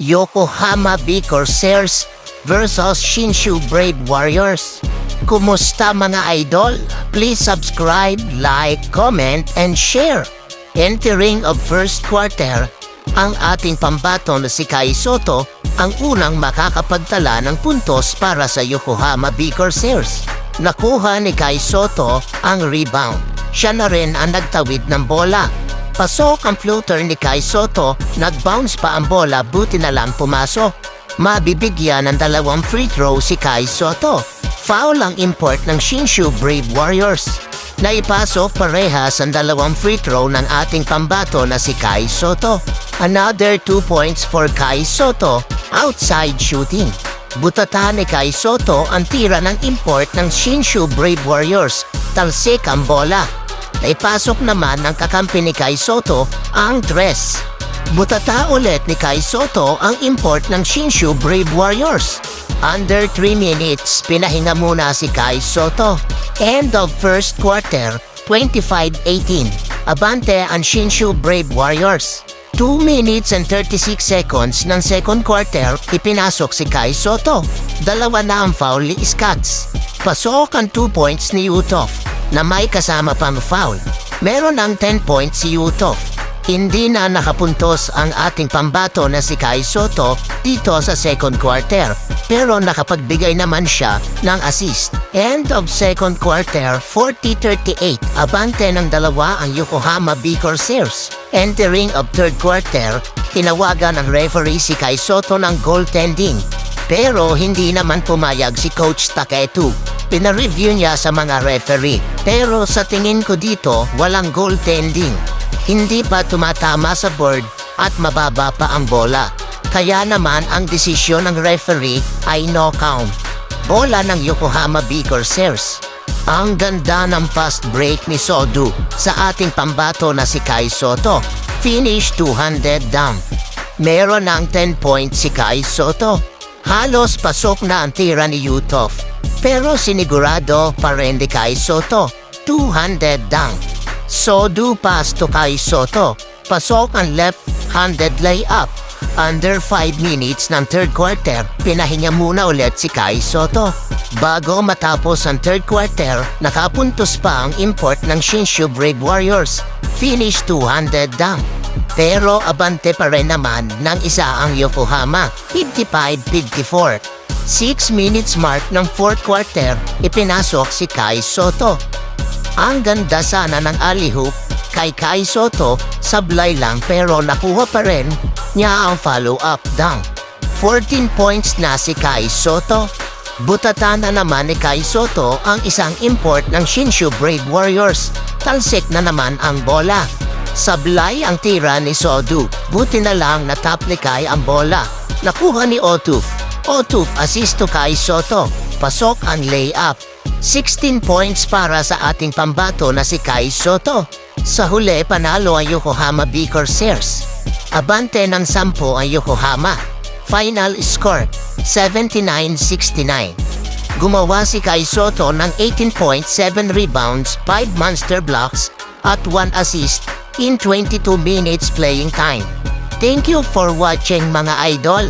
Yokohama B Corsairs versus Shinshu Brave Warriors. Kumusta mga idol? Please subscribe, like, comment, and share. Entering of first quarter, ang ating pambato na si Kai Sotto ang unang makakapagtala ng puntos para sa Yokohama B Corsairs. Nakuha ni Kai Sotto ang rebound. Siya na rin ang nagtawid ng bola. Pasok ang floater ni Kai Sotto, nag-bounce pa ang bola, buti na lang pumasok. Mabibigyan ng 2 free throw si Kai Sotto. Foul ang import ng Shinshu Brave Warriors. Naipasok parehas ang 2 free throw ng ating pambato na si Kai Sotto. Another 2 points for Kai Sotto, outside shooting. Butata ni Kai Sotto ang tira ng import ng Shinshu Brave Warriors. Talsik ang bola. Naipasok naman ng kakampi ni Kai Sotto ang dress. Butata ulit ni Kai Sotto ang import ng Shinshu Brave Warriors. Under 3 minutes, pinahinga muna si Kai Sotto. End of first quarter, 25-18. Abante ang Shinshu Brave Warriors. 2 minutes and 36 seconds ng second quarter, ipinasok si Kai Sotto. 2 na ang foul ni Scats. Pasok ang 2 points ni Uthoff na may kasama pang foul. Meron ang 10 points si Uthoff. Hindi na nakapuntos ang ating pambato na si Kai Sotto dito sa second quarter, pero nakapagbigay naman siya ng assist. End of second quarter, 40-38. Abante ng 2 ang Yokohama B Corsairs. Entering of third quarter, tinawagan ng referee si Kai Sotto ng goaltending. Pero hindi naman pumayag si Coach Taketu. Pina-review niya sa mga referee. Pero sa tingin ko dito, walang goaltending. Hindi pa tumatama sa board at mababa pa ang bola. Kaya naman ang desisyon ng referee ay no count. Bola ng Yokohama B Corsairs. Ang ganda ng fast break ni Sodu sa ating pambato na si Kai Sotto. Finish 200 down. Meron ng 10 points si Kai Sotto. Halos pasok na ang tira ni Uthoff. Pero sinigurado pa rin ni Kai Sotto. 200 down. Sodu pass to Kai Sotto. Pasok ang left-handed layup. Under 5 minutes ng third quarter, pinahinga muna ulit si Kai Sotto. Bago matapos ang third quarter, nakapuntos pa ang import ng Shinshu Brave Warriors. Finish 200 down. Pero abante pa rin naman ng isa ang Yokohama, 55-54. 6 minutes mark ng fourth quarter, ipinasok si Kai Sotto. Ang ganda sana ng alley-hoop kay Kai Sotto, sablay lang pero nakuha pa rin niya ang follow-up dunk. 14 points na si Kai Sotto. Butata na naman ni Kai Sotto ang isang import ng Shinshu Brave Warriors. Talsik na naman ang bola. Sablay ang tira ni Sodu. Buti na lang natap ni Kai ang bola. Nakuha ni Uthoff. Uthoff assist to Kai Sotto. Pasok ang layup. 16 points para sa ating pambato na si Kai Sotto. Sa huli, panalo ang Yokohama B Corsairs. Abante ng 10 ang Yokohama. Final score, 79-69. Gumawa si Kai Sotto ng 18 points, 7 rebounds, 5 monster blocks, at 1 assist in 22 minutes playing time. Thank you for watching mga idol.